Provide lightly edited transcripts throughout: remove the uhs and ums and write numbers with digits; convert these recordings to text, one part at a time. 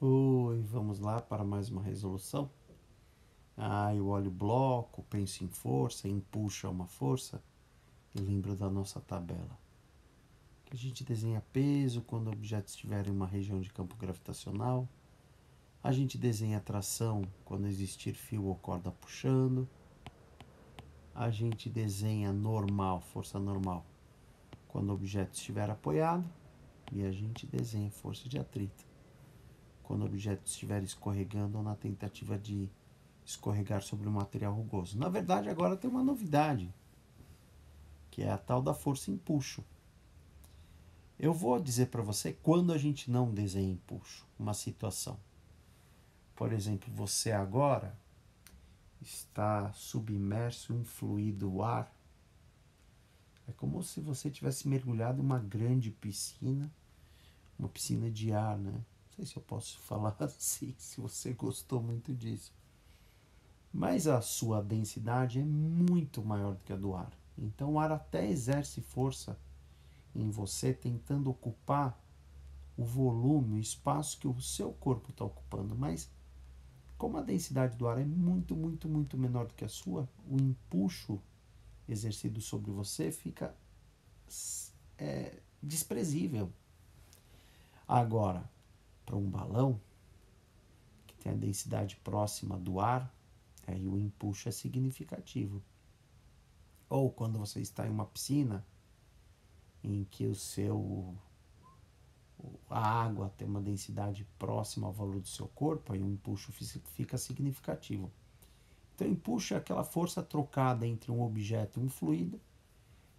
Oi, vamos lá para mais uma resolução? Eu olho o bloco, penso em força, empuxo é uma força e lembro da nossa tabela. Que a gente desenha peso quando o objeto estiver em uma região de campo gravitacional. A gente desenha tração quando existir fio ou corda puxando. A gente desenha normal, força normal, quando o objeto estiver apoiado. E a gente desenha força de atrito quando o objeto estiver escorregando ou na tentativa de escorregar sobre um material rugoso. Na verdade, agora tem uma novidade, que é a tal da força empuxo. Eu vou dizer para você quando a gente não desenha empuxo, uma situação. Por exemplo, você agora está submerso em um fluido ar. É como se você tivesse mergulhado em uma grande piscina, uma piscina de ar, né? Não sei se eu posso falar assim, se você gostou muito disso. Mas a sua densidade é muito maior do que a do ar. Então o ar até exerce força em você, tentando ocupar o volume, o espaço que o seu corpo está ocupando. Mas como a densidade do ar é muito, muito, muito menor do que a sua, o empuxo exercido sobre você fica desprezível. Agora, para um balão que tem a densidade próxima do ar, aí o empuxo é significativo. Ou quando você está em uma piscina em que a água tem uma densidade próxima ao valor do seu corpo, aí o empuxo fica significativo. Então, empuxo é aquela força trocada entre um objeto e um fluido,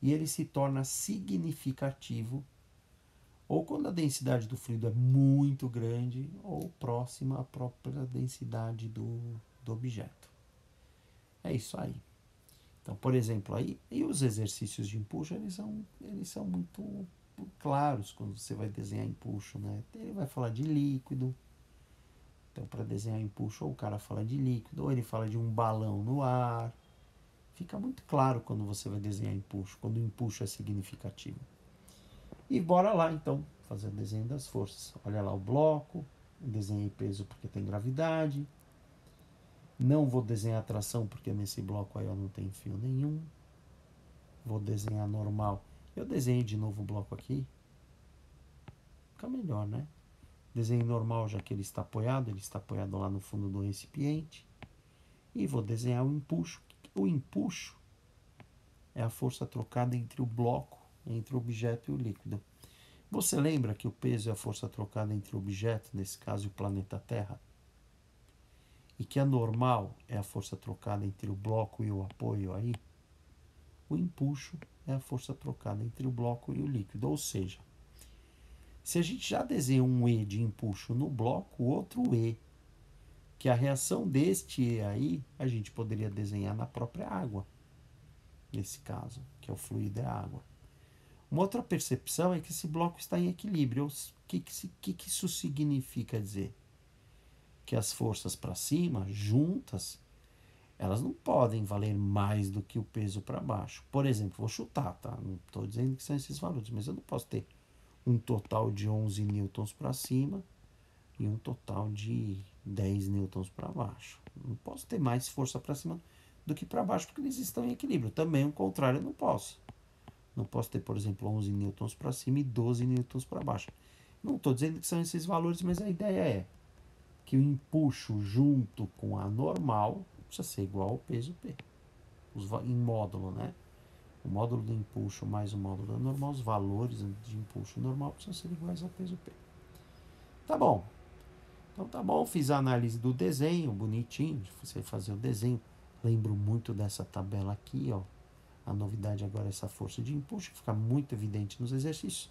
e ele se torna significativo ou quando a densidade do fluido é muito grande ou próxima à própria densidade do objeto. É isso aí. Então, por exemplo, aí, e os exercícios de empuxo, eles são muito claros quando você vai desenhar empuxo, né? Ele vai falar de líquido. Então, para desenhar empuxo, ou o cara fala de líquido, ou ele fala de um balão no ar. Fica muito claro quando você vai desenhar empuxo, quando o empuxo é significativo. E bora lá, então, fazer o desenho das forças. Olha lá o bloco, desenhei peso porque tem gravidade. Não vou desenhar tração porque nesse bloco aí eu não tem fio nenhum. Vou desenhar normal. Eu desenhei de novo o bloco aqui. Fica melhor, né? Desenho normal, já que ele está apoiado lá no fundo do recipiente. E vou desenhar o empuxo. O empuxo é a força trocada entre o bloco, entre o objeto e o líquido. Você lembra que o peso é a força trocada entre o objeto, nesse caso o planeta Terra? E que a normal é a força trocada entre o bloco e o apoio aí? O empuxo é a força trocada entre o bloco e o líquido. Ou seja, se a gente já desenha um E de empuxo no bloco, o outro E, que a reação deste E aí, a gente poderia desenhar na própria água, nesse caso, que é o fluido é a água. Uma outra percepção é que esse bloco está em equilíbrio. O que isso significa dizer? Que as forças para cima, juntas, elas não podem valer mais do que o peso para baixo. Por exemplo, vou chutar, tá? Não estou dizendo que são esses valores, mas eu não posso ter um total de 11 newtons para cima e um total de 10 newtons para baixo. Não posso ter mais força para cima do que para baixo, porque eles estão em equilíbrio. Também o contrário eu não posso. Não posso ter, por exemplo, 11 newtons para cima e 12 newtons para baixo. Não estou dizendo que são esses valores, mas a ideia é que o empuxo junto com a normal precisa ser igual ao peso P. Em módulo, né? O módulo do empuxo mais o módulo da normal, os valores de empuxo normal precisam ser iguais ao peso P. Tá bom. Então tá bom, fiz a análise do desenho, bonitinho, você fazer o desenho. Lembro muito dessa tabela aqui, ó. A novidade agora é essa força de empuxo, que fica muito evidente nos exercícios.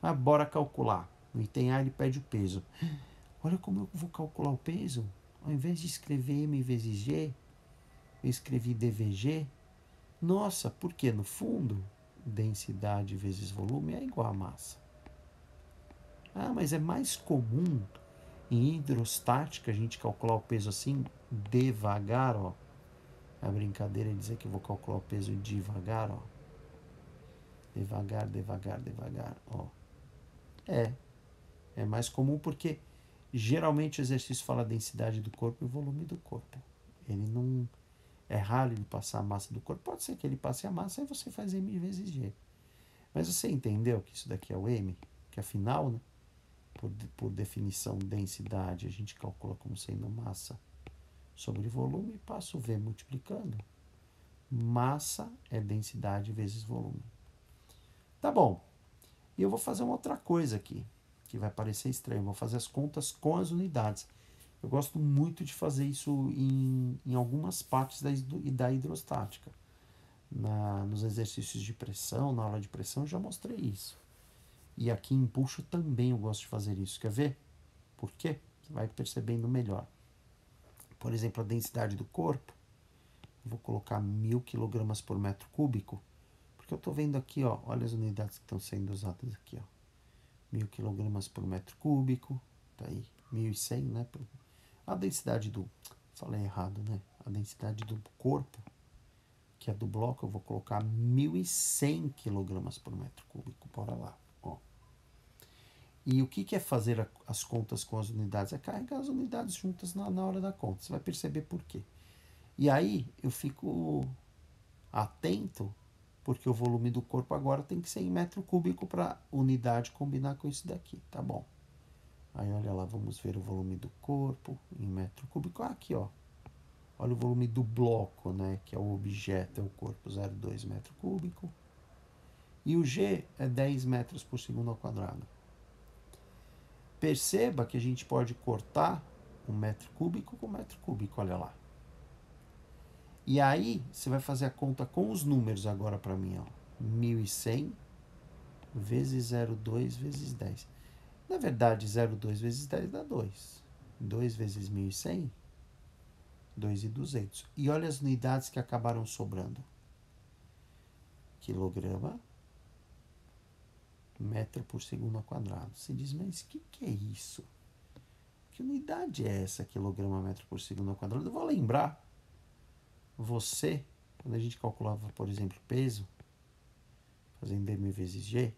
Mas bora calcular. No item A ele pede o peso. Olha como eu vou calcular o peso. Ao invés de escrever M vezes G, eu escrevi dVg. Nossa, porque no fundo, densidade vezes volume é igual a massa. Mas é mais comum em hidrostática a gente calcular o peso assim, devagar, ó. A brincadeira é dizer que eu vou calcular o peso devagar, ó. Devagar, devagar, devagar, ó. É mais comum porque Geralmente o exercício fala densidade do corpo e volume do corpo. Ele não... É raro ele passar a massa do corpo. Pode ser que ele passe a massa e você faz M vezes G. Mas você entendeu que isso daqui é o M? Que afinal, né, por definição, densidade, a gente calcula como sendo massa sobre volume e passa o V multiplicando. Massa é densidade vezes volume. Tá bom. E eu vou fazer uma outra coisa aqui, que vai parecer estranho. Vou fazer as contas com as unidades. Eu gosto muito de fazer isso em algumas partes da hidrostática. Nos exercícios de pressão, na aula de pressão, eu já mostrei isso. E aqui em empuxo também eu gosto de fazer isso. Quer ver? Por quê? Você vai percebendo melhor. Por exemplo, a densidade do corpo. Eu vou colocar 1000 kg por metro cúbico. Porque eu estou vendo aqui, ó, olha as unidades que estão sendo usadas aqui, ó. 1000 kg por metro cúbico. Tá aí. 1100, né? A densidade do... Falei errado, né? A densidade do corpo, que é do bloco, eu vou colocar 1100 kg por metro cúbico. Bora lá, ó. E o que é fazer as contas com as unidades? É carregar as unidades juntas na hora da conta. Você vai perceber por quê. E aí eu fico atento, porque o volume do corpo agora tem que ser em metro cúbico para unidade combinar com isso daqui, tá bom? Aí olha lá, vamos ver o volume do corpo em metro cúbico. Aqui, ó. Olha o volume do bloco, né? Que é o objeto, é o corpo, 0,2 metro cúbico. E o G é 10 metros por segundo ao quadrado. Perceba que a gente pode cortar um metro cúbico com metro cúbico, olha lá. E aí, você vai fazer a conta com os números agora para mim, ó. 1100 vezes 0,2 vezes 10. Na verdade, 0,2 vezes 10 dá 2. 2 vezes 1100, 2.200. E olha as unidades que acabaram sobrando. Quilograma, metro por segundo ao quadrado. Você diz, mas o que é isso? Que unidade é essa, quilograma, metro por segundo ao quadrado? Eu vou lembrar. Você, quando a gente calculava, por exemplo, peso, fazendo M vezes G,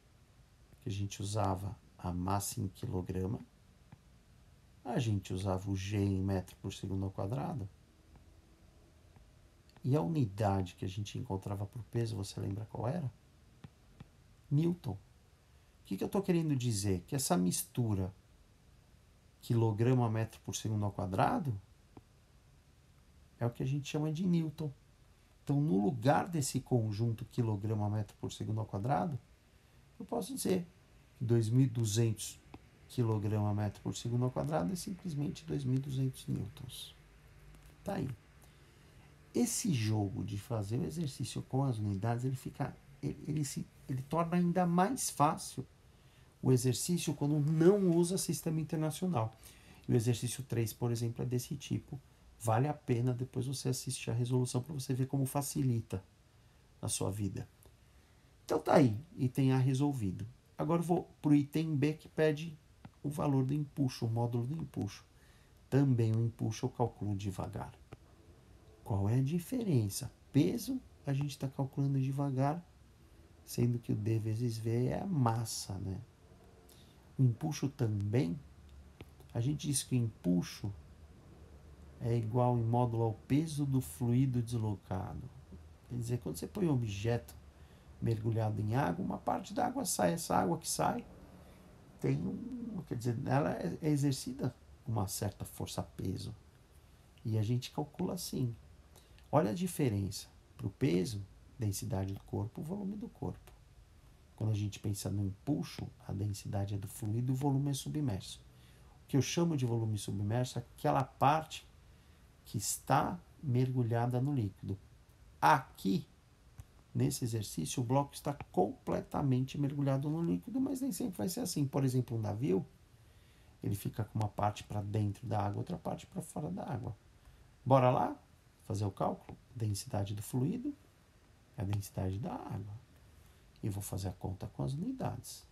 que a gente usava a massa em quilograma, a gente usava o G em metro por segundo ao quadrado, e a unidade que a gente encontrava por peso, você lembra qual era? Newton. O que eu estou querendo dizer? Que essa mistura quilograma metro por segundo ao quadrado é o que a gente chama de Newton. Então, no lugar desse conjunto quilograma metro por segundo ao quadrado, eu posso dizer que 2.200 quilograma metro por segundo ao quadrado é simplesmente 2.200 newtons. Tá aí. Esse jogo de fazer o exercício com as unidades, ele torna ainda mais fácil o exercício quando não usa sistema internacional. E o exercício 3, por exemplo, é desse tipo. Vale a pena depois você assistir a resolução para você ver como facilita a sua vida. Então tá aí, item A resolvido. Agora eu vou para o item B, que pede o valor do empuxo, o módulo do empuxo. Também o empuxo eu calculo devagar. Qual é a diferença? Peso a gente está calculando devagar, sendo que o D vezes V é a massa, né? O empuxo também, a gente diz que o empuxo é igual em módulo ao peso do fluido deslocado. Quer dizer, quando você põe um objeto mergulhado em água, uma parte da água sai. Essa água que sai tem quer dizer, ela é exercida uma certa força-peso. E a gente calcula assim. Olha a diferença. Para o peso, densidade do corpo, volume do corpo. Quando a gente pensa no empuxo, a densidade é do fluido e o volume é submerso. O que eu chamo de volume submerso é aquela parte que está mergulhada no líquido. Aqui, nesse exercício, o bloco está completamente mergulhado no líquido, mas nem sempre vai ser assim. Por exemplo, um navio, ele fica com uma parte para dentro da água, outra parte para fora da água. Bora lá fazer o cálculo? Densidade do fluido é a densidade da água. E vou fazer a conta com as unidades.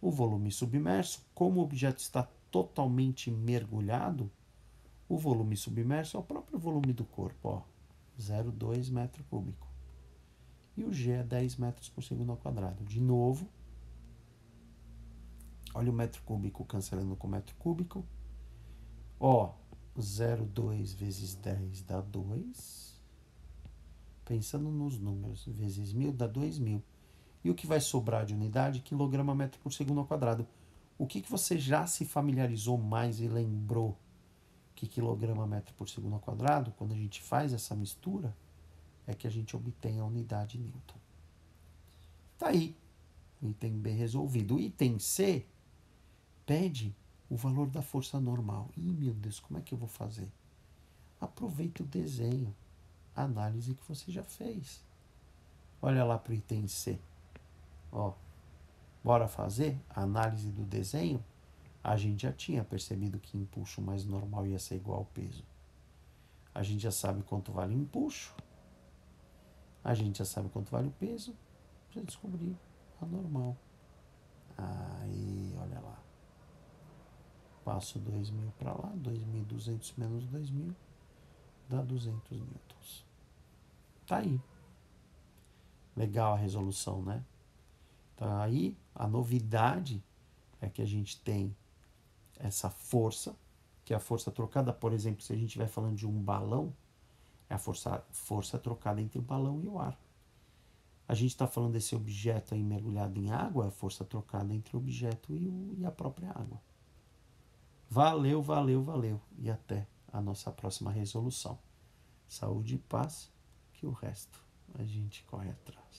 O volume submerso, como o objeto está totalmente mergulhado, o volume submerso é o próprio volume do corpo, ó, 0,2 metro cúbico. E o G é 10 metros por segundo ao quadrado. De novo, Olha o metro cúbico cancelando com o metro cúbico. Ó, 0,2 vezes 10 dá 2. Pensando nos números, vezes 1000 dá 2000. E o que vai sobrar de unidade? Quilograma metro por segundo ao quadrado. O que você já se familiarizou mais e lembrou que quilograma metro por segundo ao quadrado, quando a gente faz essa mistura, é que a gente obtém a unidade Newton. Tá aí. Item B resolvido. O item C pede o valor da força normal. Ih, meu Deus, como é que eu vou fazer? Aproveita o desenho, a análise que você já fez. Olha lá para o item C. Ó, bora fazer a análise do desenho? A gente já tinha percebido que empuxo mais normal ia ser igual ao peso. A gente já sabe quanto vale o empuxo. A gente já sabe quanto vale o peso. Já descobriu a normal. Aí, olha lá. Passo 2000 para lá. 2.200 menos 2000 dá 200 newtons. Tá aí. Legal a resolução, né? Então aí a novidade é que a gente tem essa força, que é a força trocada, por exemplo, se a gente estiver falando de um balão, é a força trocada entre o balão e o ar. A gente está falando desse objeto aí mergulhado em água, é a força trocada entre o objeto e a própria água. Valeu, valeu, valeu. E até a nossa próxima resolução. Saúde e paz, que o resto a gente corre atrás.